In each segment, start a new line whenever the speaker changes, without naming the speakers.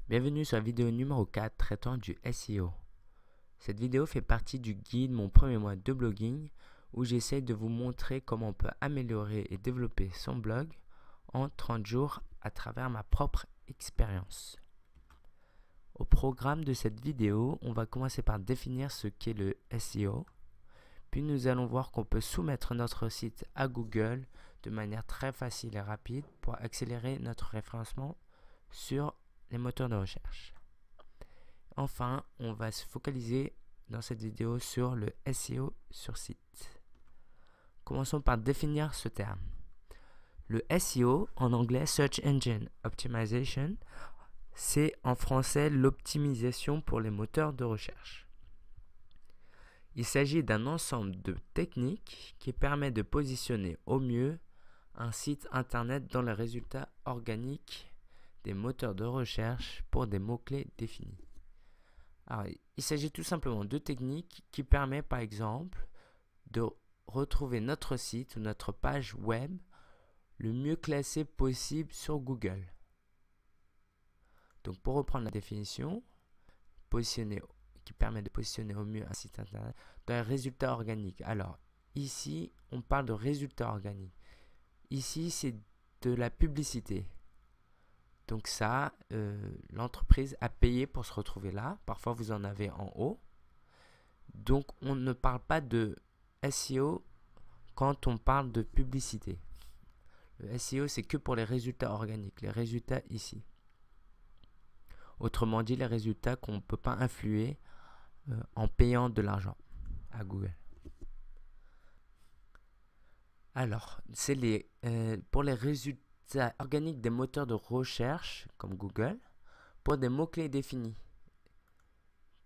Bienvenue sur la vidéo numéro 4 traitant du SEO. Cette vidéo fait partie du guide Mon premier mois de blogging où j'essaie de vous montrer comment on peut améliorer et développer son blog en 30 jours à travers ma propre expérience. Au programme de cette vidéo, on va commencer par définir ce qu'est le SEO. Puis nous allons voir qu'on peut soumettre notre site à Google de manière très facile et rapide pour accélérer notre référencement sur les moteurs de recherche. Enfin, on va se focaliser dans cette vidéo sur le SEO sur site. Commençons par définir ce terme. Le SEO, en anglais Search Engine Optimization, c'est en français l'optimisation pour les moteurs de recherche. Il s'agit d'un ensemble de techniques qui permet de positionner au mieux un site internet dans les résultats organiques des moteurs de recherche pour des mots-clés définis. Alors, il s'agit tout simplement de techniques qui permettent par exemple de retrouver notre site ou notre page web le mieux classé possible sur Google. Donc pour reprendre la définition, qui permet de positionner au mieux un site internet dans les résultats organiques. Alors ici, on parle de résultats organiques. Ici, c'est de la publicité. Donc ça, l'entreprise a payé pour se retrouver là. Parfois, vous en avez en haut. Donc, on ne parle pas de SEO quand on parle de publicité. Le SEO, c'est que pour les résultats organiques, les résultats ici. Autrement dit, les résultats qu'on ne peut pas influer en payant de l'argent à Google. Alors, c'est pour les résultats organiques des moteurs de recherche comme Google pour des mots-clés définis.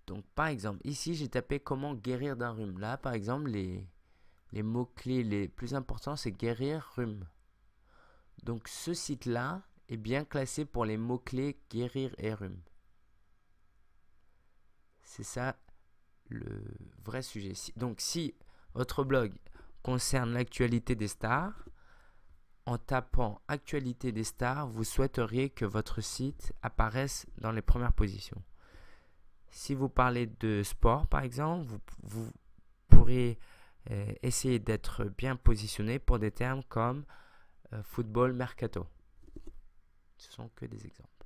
Donc par exemple, ici j'ai tapé comment guérir d'un rhume. Là par exemple, les mots-clés les plus importants c'est guérir rhume. Donc ce site-là est bien classé pour les mots-clés guérir et rhume. C'est ça le vrai sujet. Donc si votre blog concerne l'actualité des stars, en tapant actualité des stars, vous souhaiteriez que votre site apparaisse dans les premières positions. Si vous parlez de sport, par exemple, vous pourrez essayer d'être bien positionné pour des termes comme football, mercato. Ce ne sont que des exemples.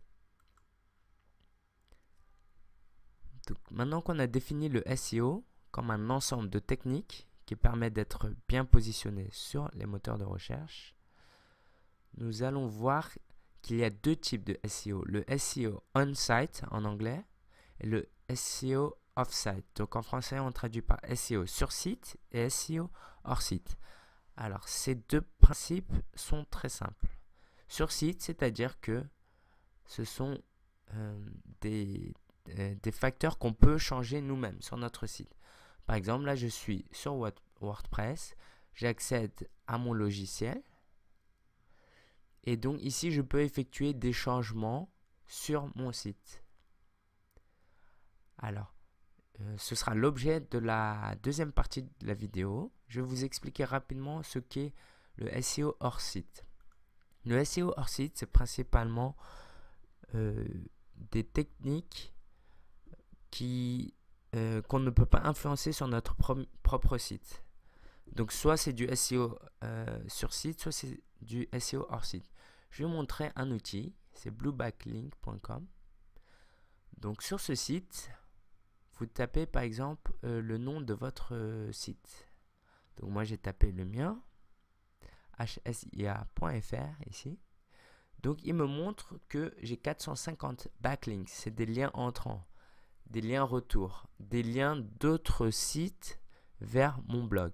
Donc, maintenant qu'on a défini le SEO comme un ensemble de techniques qui permet d'être bien positionné sur les moteurs de recherche, nous allons voir qu'il y a deux types de SEO. Le SEO on-site en anglais et le SEO off-site. Donc en français, on traduit par SEO sur site et SEO hors site. Alors ces deux principes sont très simples. Sur site, c'est-à-dire que ce sont des facteurs qu'on peut changer nous-mêmes sur notre site. Par exemple, là je suis sur WordPress, j'accède à mon logiciel. Et donc ici, je peux effectuer des changements sur mon site. Alors, ce sera l'objet de la deuxième partie de la vidéo. Je vais vous expliquer rapidement ce qu'est le SEO hors site. Le SEO hors site, c'est principalement des techniques qu'on ne peut pas influencer sur notre propre site. Donc soit c'est du SEO sur site, soit c'est du SEO hors site. Je vais vous montrer un outil, c'est bluebacklink.com. Donc sur ce site, vous tapez par exemple le nom de votre site. Donc moi j'ai tapé le mien, hsia.fr ici. Donc il me montre que j'ai 450 backlinks, c'est des liens entrants, des liens retours, des liens d'autres sites vers mon blog,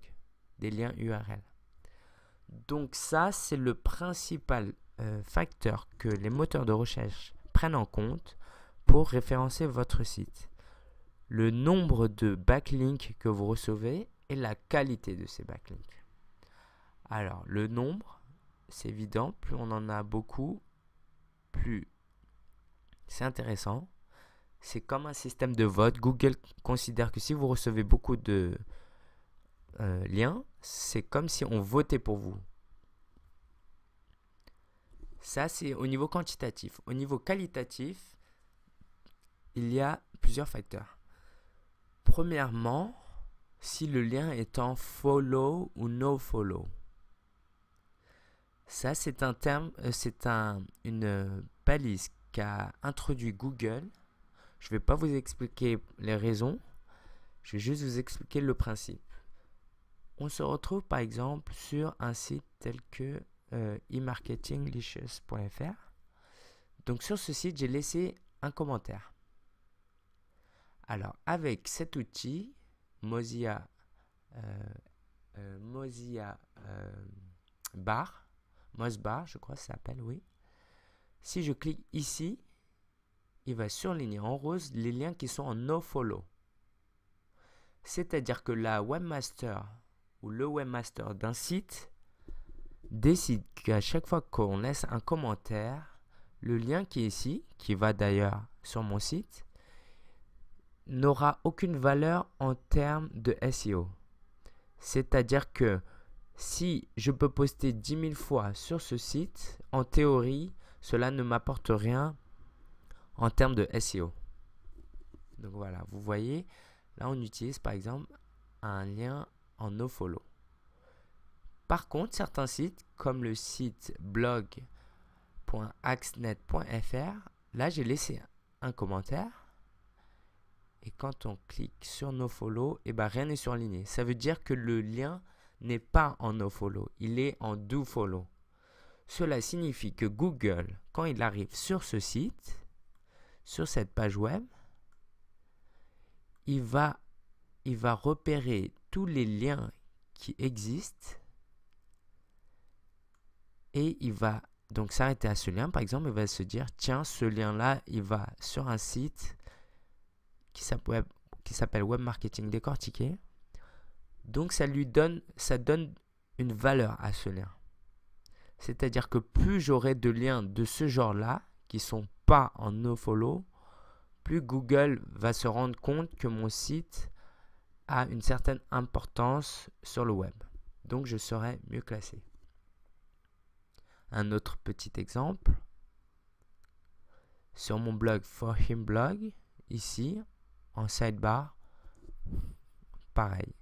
des liens URL. Donc ça, c'est le principal facteur que les moteurs de recherche prennent en compte pour référencer votre site. Le nombre de backlinks que vous recevez et la qualité de ces backlinks. Alors, le nombre, c'est évident, plus on en a beaucoup, plus c'est intéressant. C'est comme un système de vote. Google considère que si vous recevez beaucoup de liens, c'est comme si on votait pour vous. Ça, c'est au niveau quantitatif. Au niveau qualitatif, il y a plusieurs facteurs. Premièrement, si le lien est en follow ou no follow. Ça, c'est un terme, une balise qu'a introduit Google. Je ne vais pas vous expliquer les raisons, je vais juste vous expliquer le principe. On se retrouve par exemple sur un site tel que emarketinglicious.fr. Donc sur ce site, j'ai laissé un commentaire. Alors avec cet outil, Mozilla Mozbar, je crois que ça s'appelle, oui. Si je clique ici, il va surligner en rose les liens qui sont en nofollow. C'est-à-dire que la webmaster ou le webmaster d'un site décide qu'à chaque fois qu'on laisse un commentaire, le lien qui est ici, qui va d'ailleurs sur mon site, n'aura aucune valeur en termes de SEO. C'est-à-dire que si je peux poster 10 000 fois sur ce site, en théorie, cela ne m'apporte rien en termes de SEO. Donc voilà, vous voyez, là on utilise par exemple un lien en nofollow. Par contre, certains sites, comme le site blog.axnet.fr, là j'ai laissé un commentaire. Et quand on clique sur nofollow, et rien n'est surligné. Ça veut dire que le lien n'est pas en nofollow, il est en dofollow. Cela signifie que Google, quand il arrive sur ce site, sur cette page web, il va repérer tous les liens qui existent et il va donc s'arrêter à ce lien. Par exemple, il va se dire, tiens, ce lien-là, il va sur un site qui s'appelle Web Marketing Décortiqué. Donc ça donne une valeur à ce lien. C'est-à-dire que plus j'aurai de liens de ce genre-là, qui ne sont pas en nofollow, plus Google va se rendre compte que mon site a une certaine importance sur le web. Donc je serai mieux classé. Un autre petit exemple. Sur mon blog For Him Blog, ici, en sidebar, pareil.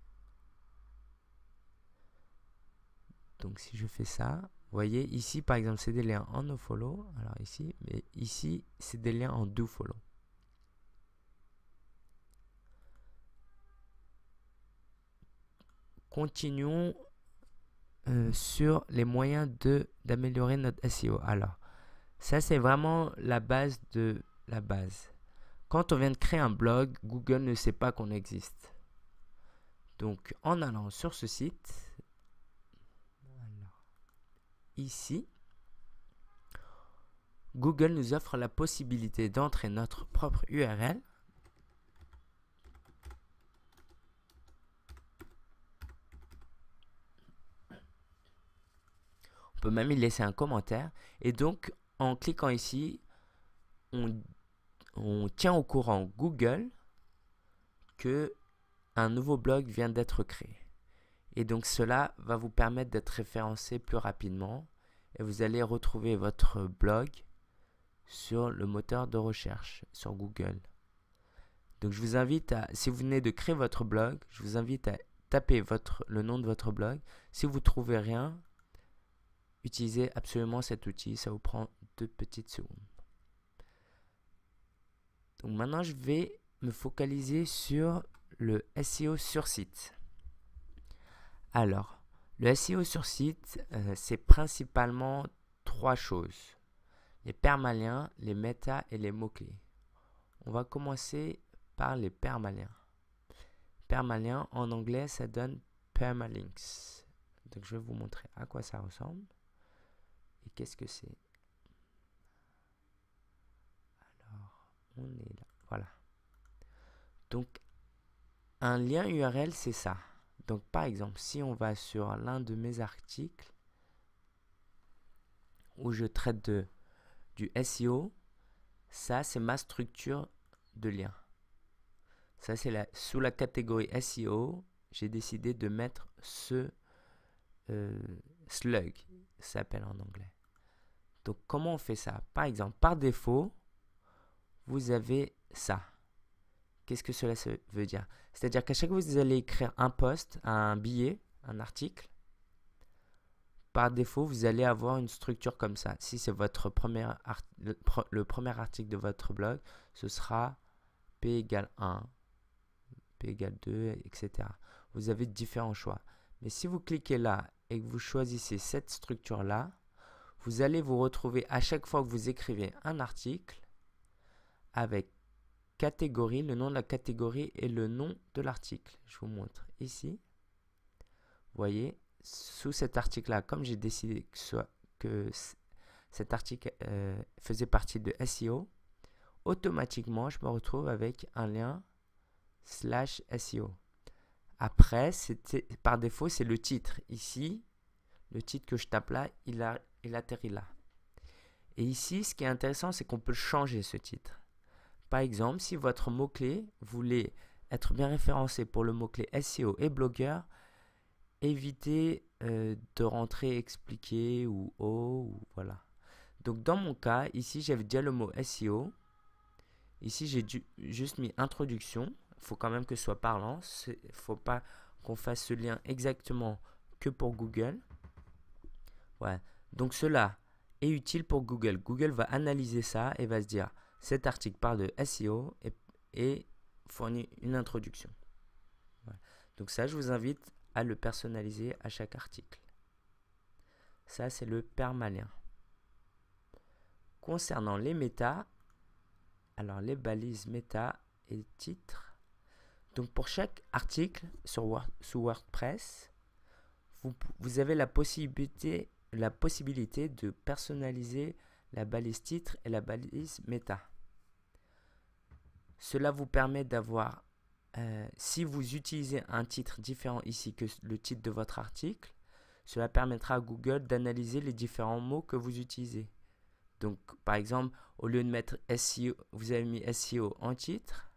Donc si je fais ça, vous voyez ici par exemple c'est des liens en nofollow, alors ici, mais ici c'est des liens en dofollow. Continuons sur les moyens d'améliorer notre SEO. Alors, ça c'est vraiment la base de la base. Quand on vient de créer un blog, Google ne sait pas qu'on existe. Donc, en allant sur ce site, ici, Google nous offre la possibilité d'entrer notre propre URL. On peut même y laisser un commentaire. Et donc, en cliquant ici, on tient au courant Google que un nouveau blog vient d'être créé. Et donc, cela va vous permettre d'être référencé plus rapidement. Et vous allez retrouver votre blog sur le moteur de recherche, sur Google. Donc, je vous invite à, si vous venez de créer votre blog, je vous invite à taper le nom de votre blog. Si vous ne trouvez rien, utilisez absolument cet outil. Ça vous prend 2 petites secondes. Donc, maintenant, je vais me focaliser sur le SEO sur site. Alors, le SEO sur site, c'est principalement 3 choses. Les permaliens, les méta et les mots-clés. On va commencer par les permaliens. Permaliens, en anglais, ça donne permalinks. Donc, je vais vous montrer à quoi ça ressemble. Et qu'est-ce que c'est? Alors, on est là. Voilà. Donc, un lien URL, c'est ça. Donc, par exemple, si on va sur l'un de mes articles où je traite du SEO, ça, c'est ma structure de lien. Ça, c'est sous la catégorie SEO, j'ai décidé de mettre ce slug, ça s'appelle en anglais. Donc, comment on fait ça? Par exemple, par défaut, vous avez ça. Qu'est-ce que cela veut dire? C'est-à-dire qu'à chaque fois que vous allez écrire un post, un billet, un article, par défaut, vous allez avoir une structure comme ça. Si c'est votre le premier article de votre blog, ce sera P égale 1, P égale 2, etc. Vous avez différents choix. Mais si vous cliquez là et que vous choisissez cette structure-là, vous allez vous retrouver à chaque fois que vous écrivez un article avec catégorie, le nom de la catégorie et le nom de l'article. Je vous montre ici. Vous voyez, sous cet article-là, comme j'ai décidé que cet article faisait partie de SEO, automatiquement, je me retrouve avec un lien /SEO. Après, par défaut, c'est le titre. Ici, le titre que je tape là, il atterrit là. Et ici, ce qui est intéressant, c'est qu'on peut changer ce titre. Par exemple, si votre mot-clé voulait être bien référencé pour le mot-clé SEO et blogueur, évitez de rentrer expliqué ou ou voilà. Donc dans mon cas, ici j'avais déjà le mot SEO. Ici j'ai juste mis introduction. Il faut quand même que ce soit parlant. Il ne faut pas qu'on fasse ce lien exactement que pour Google. Ouais. Donc cela est utile pour Google. Google va analyser ça et va se dire cet article parle de SEO et fournit une introduction. Voilà. Donc ça, je vous invite à le personnaliser à chaque article. Ça, c'est le permalien. Concernant les méta, alors les balises méta et titres. Donc pour chaque article sous WordPress, vous avez la possibilité de personnaliser la balise titre et la balise méta. Cela vous permet d'avoir, si vous utilisez un titre différent ici que le titre de votre article, cela permettra à Google d'analyser les différents mots que vous utilisez. Donc, par exemple, au lieu de mettre SEO, vous avez mis SEO en titre.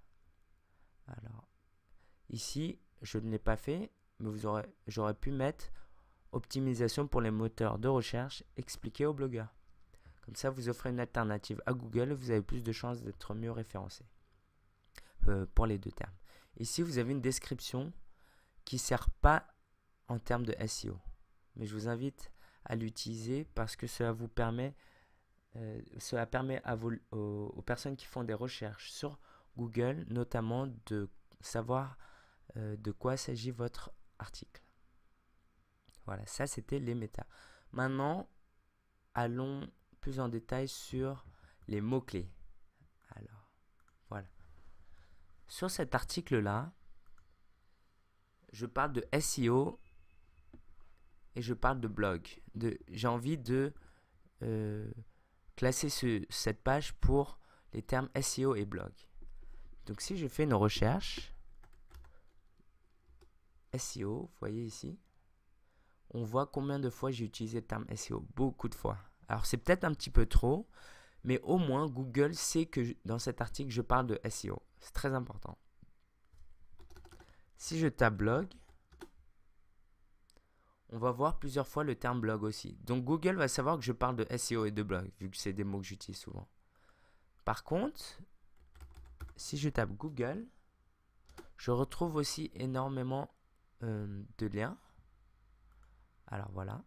Alors, ici, je ne l'ai pas fait, mais j'aurais pu mettre optimisation pour les moteurs de recherche expliqué aux blogueurs. Comme ça, vous offrez une alternative à Google et vous avez plus de chances d'être mieux référencé pour les deux termes. Ici, vous avez une description qui ne sert pas en termes de SEO. Mais je vous invite à l'utiliser parce que cela vous permet, aux personnes qui font des recherches sur Google, notamment de savoir de quoi s'agit votre article. Voilà, ça c'était les méta. Maintenant, allons plus en détail sur les mots-clés. Alors, voilà. Sur cet article-là, je parle de SEO et je parle de blog. J'ai envie de classer cette page pour les termes SEO et blog. Donc si je fais une recherche SEO, vous voyez ici, on voit combien de fois j'ai utilisé le terme SEO. Beaucoup de fois. Alors c'est peut-être un petit peu trop, mais au moins Google sait que dans cet article je parle de SEO. C'est très important. Si je tape blog, on va voir plusieurs fois le terme blog aussi. Donc Google va savoir que je parle de SEO et de blog, vu que c'est des mots que j'utilise souvent. Par contre, si je tape Google, je retrouve aussi énormément de liens. Alors voilà,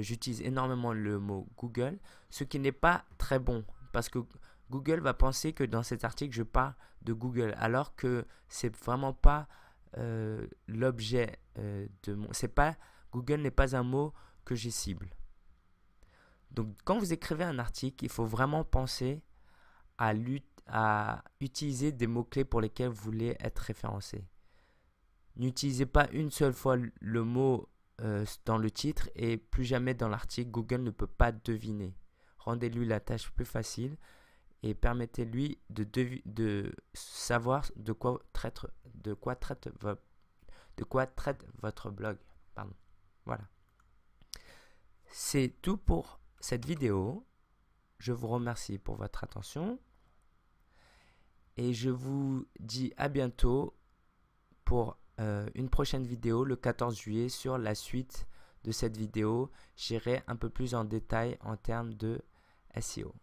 j'utilise énormément le mot Google, ce qui n'est pas très bon parce que Google va penser que dans cet article je parle de Google alors que c'est vraiment pas l'objet de mon. Google n'est pas un mot que j'ai cible. Donc quand vous écrivez un article, il faut vraiment penser à utiliser des mots-clés pour lesquels vous voulez être référencé. N'utilisez pas une seule fois le mot dans le titre et plus jamais dans l'article. Google ne peut pas deviner. Rendez-lui la tâche plus facile et permettez-lui de savoir de quoi traite votre blog. Pardon. Voilà. C'est tout pour cette vidéo. Je vous remercie pour votre attention et je vous dis à bientôt pour une prochaine vidéo le 14 juillet sur la suite de cette vidéo. J'irai un peu plus en détail en termes de SEO.